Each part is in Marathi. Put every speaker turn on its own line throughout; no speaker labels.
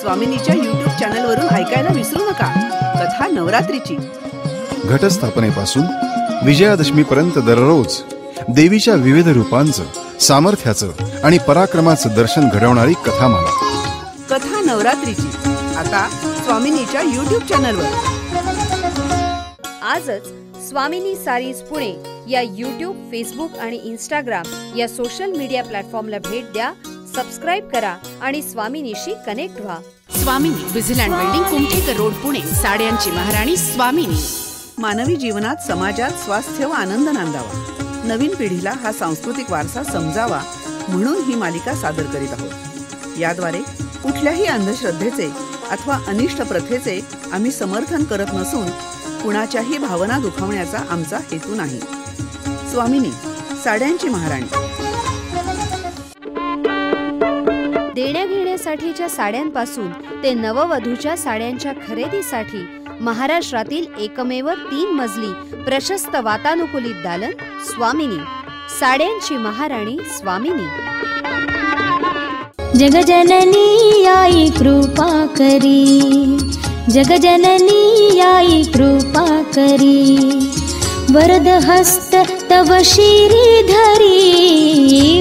स्वामिनीच्या YouTube चॅनलवरून ऐकायला विसरू नका. कथा नवरात्रीची.
घटस्थापनेपासून विजयादशमीपर्यंत दररोज देवीच्या विविध रूपांचं, सामर्थ्याचं आणि पराक्रमाचं दर्शन घडवणारी कथामाला.
कथा नवरात्रीची आता स्वामिनीच्या YouTube चॅनलवर.
आजच स्वामिनी सारीज पुणे या YouTube, फेसबुक आणि Instagram या सोशल मीडिया प्लॅटफॉर्मला भेट द्या, सबस्क्राइब करा आणि स्वामिनीशी कनेक्ट व्हा.
स्वामिनी विजिलँड बिल्डिंग, कुमठेकर रोड, पुणे. साड्यांची महाराणी स्वामिनी.
मानवी जीवनात, समाजात स्वास्थ्य व आनंद नांदावा, नवीन पिढीला हा सांस्कृतिक वारसा समजावा म्हणून ही मालिका सादर करीत आहोत. याद्वारे कुठल्याही अंधश्रद्धेचे अथवा अनिष्ट प्रथेचे आम्ही समर्थन करत नसून कुणाच्याही भावना दुखावण्याचा आमचा हेतू नाही. स्वामिनी, साड्यांची महाराणी.
देण्याघेण्यासाठीच्या साड्यांपासून ते नववधूच्या साड्यांच्या खरेदीसाठी महाराष्ट्रातील एकमेव 3 मजली प्रशस्त वातानुकूलित दालन स्वामिनी. साड्यांची महाराणी स्वामिनी.
जगजननी आई कृपा करी, जगजननी आई कृपा करी, वरद हस्त तव श्रीधरी,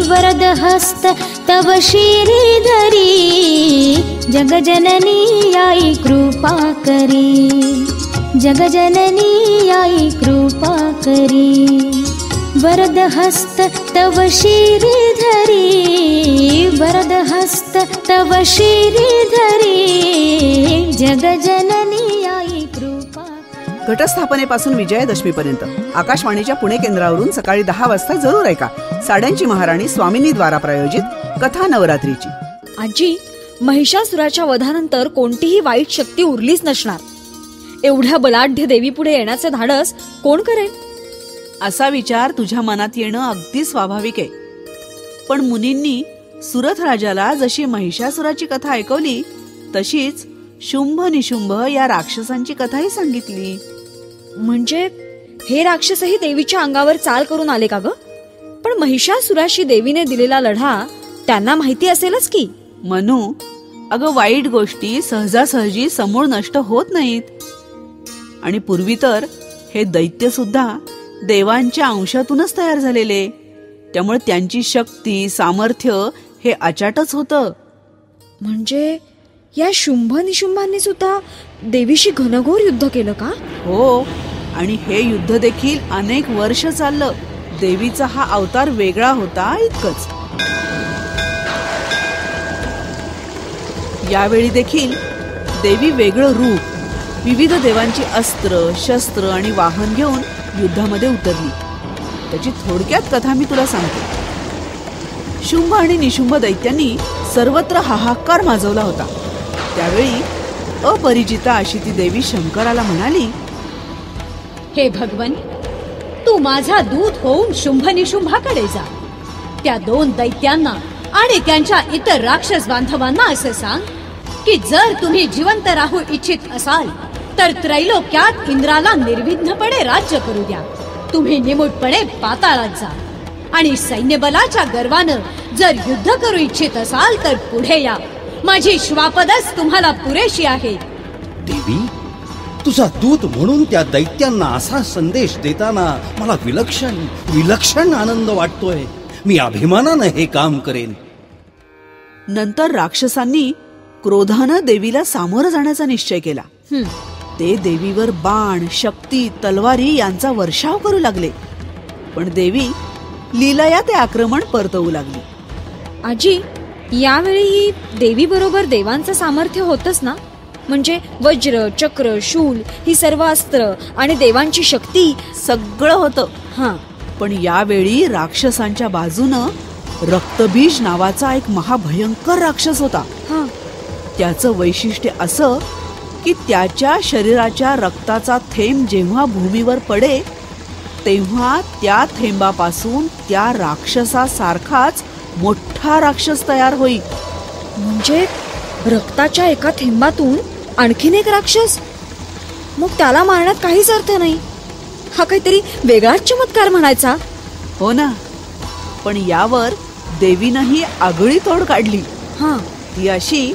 वरद हस्त तव श्रीधरी, जगजननी आई कृपा करी, जगजननी आई कृपा करी, वरद हस्त तव श्रीधरी, वरद हस्त तव श्रीधरी, जगजननी आई कृपा.
घटस्थापनेपासून विजयादशमीपर्यंत आकाशवाणीच्या पुणे केंद्रावरून सकाळी 10 वाजता जरूर ऐका साड्यांची महाराणी स्वामिनी द्वारा प्रायोजित कथा नवरात्रीची.
आजी, महिषासुराच्या वधानंतर कोणतीही वाईट शक्ती उरलीच नसणार. एवढ्या बलाढ्य देवीपुढे येण्याचे धाडस कोण करेल?
असा विचार तुझ्या मनात येणं अगदी स्वाभाविक आहे. पण मुनींनी सुरथ राजाला जशी महिषासुराची कथा ऐकवली तशीच शुंभ निशुंभ या राक्षसांची कथाही सांगितली.
म्हणजे हे राक्षसही देवीच्या अंगावर चाल करून आले का ग? पण महिषासुराशी देवीने दिलेला लढा त्यांना माहिती असेलच की.
मनू, अगं वाईट गोष्टी सहजासहजी समूळ नष्ट होत नाहीत. आणि पूर्वी तर हे दैत्य सुद्धा देवांच्या अंशातूनच तयार झालेले, त्यामुळे त्यांची शक्ती, सामर्थ्य हे अचाटच होतं.
म्हणजे या शुंभ निशुंभांनी सुद्धा देवीशी घनघोर युद्ध केलं का?
हो, आणि हे युद्ध देखील अनेक वर्ष चाललं. देवीचा हा अवतार वेगळा होता इतकंच. यावेळी देखील देवी वेगळं रूप, विविध देवांची अस्त्र, शस्त्र आणि वाहन घेऊन युद्धामध्ये उतरली. त्याची थोडक्यात कथा मी तुला सांगते. शुंभ आणि निशुंभ दैत्यांनी सर्वत्र हाहाकार माजवला होता. त्यावेळी अपरिचिता अशी ती देवी शंकराला म्हणाली,
हे भगवन, तू माझा दूत होऊन शुंभ निशुंभाकडे जा. त्या 2 दैत्यांना आणि त्यांच्या इतर राक्षस बांधवांना असे सांग की जर तुम्ही जिवंत राहू इच्छित असाल तर त्रैलोक्यात इंद्राला निर्विघ्नपणे राज्य करू द्या. तुम्ही निमूटपणे पाताळात जा आणि सैन्यबलाच्या गर्वानं जर युद्ध करू इच्छित असाल तर पुढे या. माझी श्वापदच तुम्हाला पुरेशी आहे.
देवी, तुझा दूत म्हणून त्या दैत्यांना असा संदेश देताना मला विलक्षण आनंद वाटतोय. मी अभिमानानं हे काम करेन.
नंतर राक्षसांनी क्रोधानं देवीला सामोरं जाण्याचा निश्चय केला. ते देवीवर बाण, शक्ती, तलवारी यांचा वर्षाव करू लागले. पण देवी लीलया ते आक्रमण परतवू लागली.
आजी, यावेळी देवी बरोबर देवांचं सामर्थ्य होतच ना? म्हणजे वज्र, चक्र, शूल ही सर्व अस्त्र आणि देवांची शक्ती
सगळं होतं.
हा,
पण यावेळी राक्षसांच्या बाजूनं रक्तबीज नावाचा एक महाभयंकर राक्षस होता. त्याचं वैशिष्ट्य असं की त्याच्या शरीराच्या रक्ताचा थेंब जेव्हा भूमीवर पडे तेव्हा त्या थेंबापासून त्या राक्षसासारखाच मोठा राक्षस तयार होई.
म्हणजे रक्ताच्या एका थेंबातून आणखीन एक राक्षस? मग त्याला मारण्यात काहीच अर्थ नाही. हा काहीतरी वेगळाच चमत्कार म्हणायचा.
हो ना, पण यावर देवीनंही आगळी तोड काढली.
हा,
ती अशी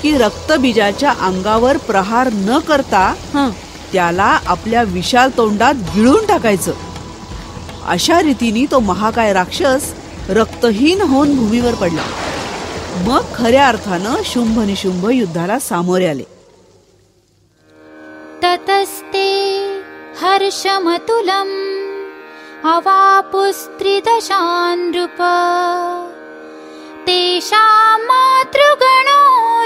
की रक्तबीजाच्या अंगावर प्रहार न करता त्याला आपल्या विशाल तोंडात गिळून टाकायचं. अशा रीतीने तो महाकाय राक्षस रक्तहीन होऊन भूमीवर पडला. मग खऱ्या अर्थानं शुंभ निशुंभ युद्धाला सामोरे आले.
ततस्ते हर्षमतुलम् अवापुस्त्रिदशान् नृप तेषां मातृगणो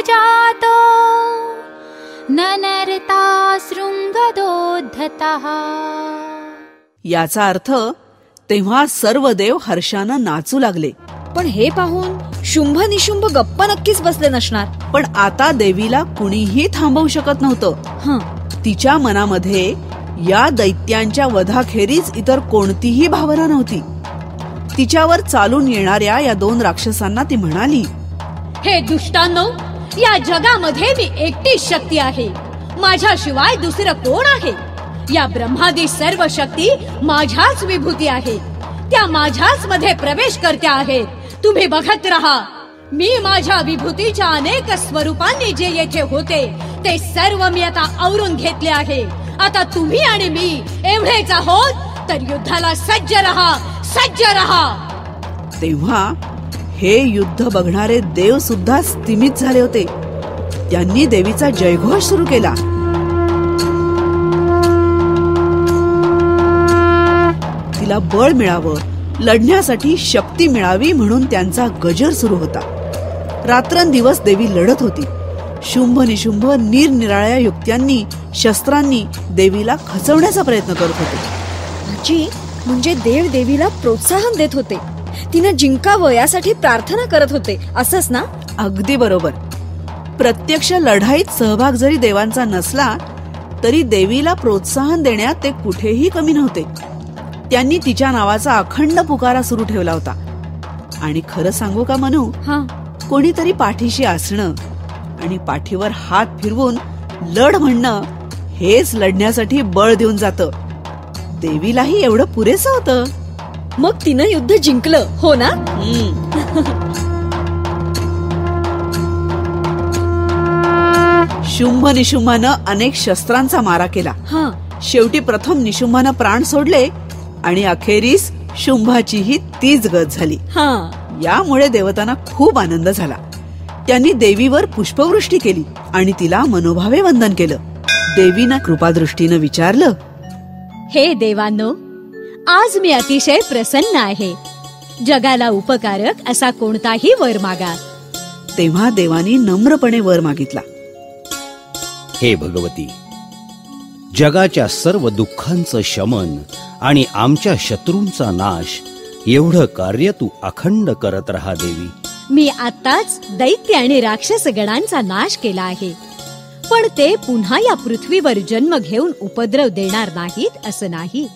जातो ननर्ता शृंगदोद्धतः.
याचा अर्थ तेव्हा सर्व देव हर्षानं नाचू लागले.
पण हे पाहून शुंभ निशुंभ गप्प नक्कीच बसले नसणार.
पण आता देवीला कुणीही थांबवू शकत नव्हतं. तिच्या मनामध्ये या दैत्यांच्या वधाखेरीज इतर कोणतीही भावना नव्हती. तिच्यावर चालून येणाऱ्या या 2 राक्षसांना ती म्हणाली,
हे दुष्टांनो, या जगामध्ये मी एकटीच शक्ती आहे. माझ्याशिवाय दुसरं कोण आहे? या ब्रह्मादी सर्व शक्ती माझ्याच विभूती आहेत. त्या माझ्याच मध्ये प्रवेश करत्या आहेत. तुम्ही बघत राहा. मी माझ्या विभूतीच्या अनेक स्वरूपांनी जे येथे होते ते सर्व मी आता आवरून घेतले आहे. आता तुम्ही आणि मी एवढेच आहोत, तर युद्धाला सज्ज रहा, सज्ज रहा.
तेव्हा हे युद्ध बघणारे देव सुद्धा स्तिमित झाले होते. त्यांनी देवीचा जयघोष सुरू केला. तिला बळ मिळावं, लढण्यासाठी शक्ती मिळावी म्हणून त्यांचा गजर सुरू होता. रात्रंदिवस देवी लढत होती. शुंभ निशुंभ निरनिराळ्या युक्त्यांनी, शस्त्रांनी देवीला खचवण्याचा प्रयत्न करत होते.
आजी, म्हणजे देव देवीला प्रोत्साहन देत होते. तिनं जिंकावं यासाठी प्रार्थना करत होते, असंच ना?
अगदी बरोबर. प्रत्यक्ष लढाईत सहभाग जरी देवांचा नसला तरी देवीला प्रोत्साहन देण्यात ते कुठेही कमी नव्हते. त्यांनी तिच्या नावाचा अखंड पुकारा सुरू ठेवला होता. आणि खरं सांगू का मनू, कोणीतरी पाठीशी असणं आणि पाठीवर हात फिरवून लढ म्हणणं हेच लढण्यासाठी बळ देऊन जातं. देवीलाही एवढं पुरेसं होतं.
मग तिनं युद्ध जिंकलं, हो ना?
शुंभ निशुंभानं अनेक शस्त्रांचा मारा केला. शेवटी प्रथम निशुंभानं प्राण सोडले आणि अखेरीस शुंभाचीही तीच गत झाली. यामुळे देवतांना खूप आनंद झाला. त्यांनी देवीवर पुष्पवृष्टी केली आणि तिला मनोभावे वंदन केलं. देवीनं कृपादृष्टीनं विचारलं,
हे देवांनो, आज मी अतिशय प्रसन्न आहे. जगाला उपकारक असा कोणताही वर मागा.
तेव्हा देवानी नम्रपणे वर मागितला,
हे भगवती, जगाच्या सर्व दुःखांचं शमन आणि आमच्या शत्रूंचा नाश एवढं कार्य तू अखंड करत राहा देवी.
मी आताच दैत्य आणि राक्षस गणांचा नाश केला आहे, पण ते पुन्हा या पृथ्वीवर जन्म घेऊन उपद्रव देणार नाहीत असं नाही.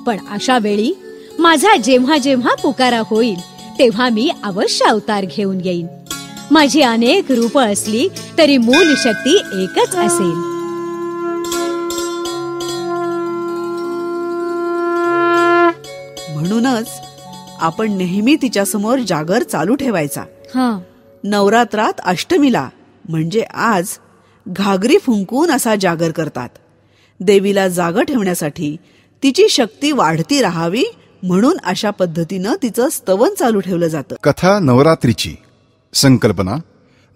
पण अशा वेळी माझा जेव्हा जेव्हा पुकारा होईल तेव्हा मी अवश्य अवतार घेऊन येईन. माझी अनेक रूप असली तरी मूल शक्ती एकच असेल.
म्हणूनच आपण नेहमी तिच्या समोर जागर चालू ठेवायचा. नवरात्रात अष्टमीला म्हणजे आज घागरी फुंकून असा जागर करतात. देवीला जागं ठेवण्यासाठी, तिची शक्ती वाढती राहावी म्हणून अशा पद्धतीनं तिचं स्तवन चालू ठेवलं जातं.
कथा नवरात्रीची संकल्पना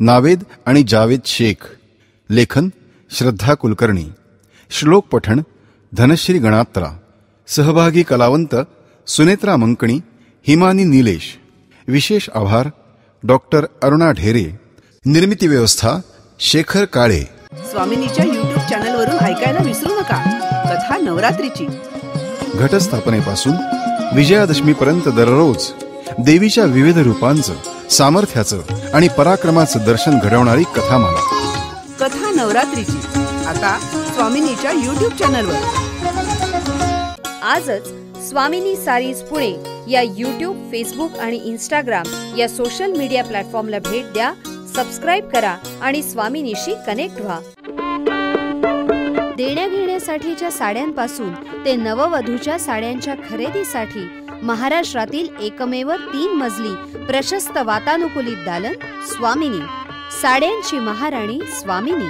नावेद आणि जावेद शेख. लेखन श्रद्धा कुलकर्णी. श्लोक पठण धनश्री गणात्रा. सहभागी कलावंत सुनेत्रा मंकणी, हिमानी निलेश. विशेष आभार डॉक्टर अरुणा ढेरे. निर्मिती व्यवस्था शेखर काळे.
स्वामिनीच्या YouTube चॅनलवरून ऐकायला विसरू नका कथा नवरात्रीची.
घटस्थापनेपासून विजयादशमीपर्यंत दररोज देवीच्या विविध रूपांचं, सामर्थ्याचं आणि पराक्रमाचं दर्शन घडवणारी कथामाला.
कथा नवरात्रीची आता स्वामिनीच्या YouTube चॅनलवर.
आजच स्वामिनी सारीज पुणे या YouTube, फेसबुक आणि Instagram या सोशल मीडिया प्लॅटफॉर्मला भेट द्या. सबस्क्राईब करा आणि स्वामिनीशी कनेक्ट व्हा. देण्याघेण्यासाठीच्या साड्यांपासून ते नववधूच्या साड्यांच्या खरेदीसाठी महाराष्ट्रातील एकमेव 3 मजली प्रशस्त वातानुकूलित दालन स्वामिनी. साड्यांची महाराणी स्वामिनी.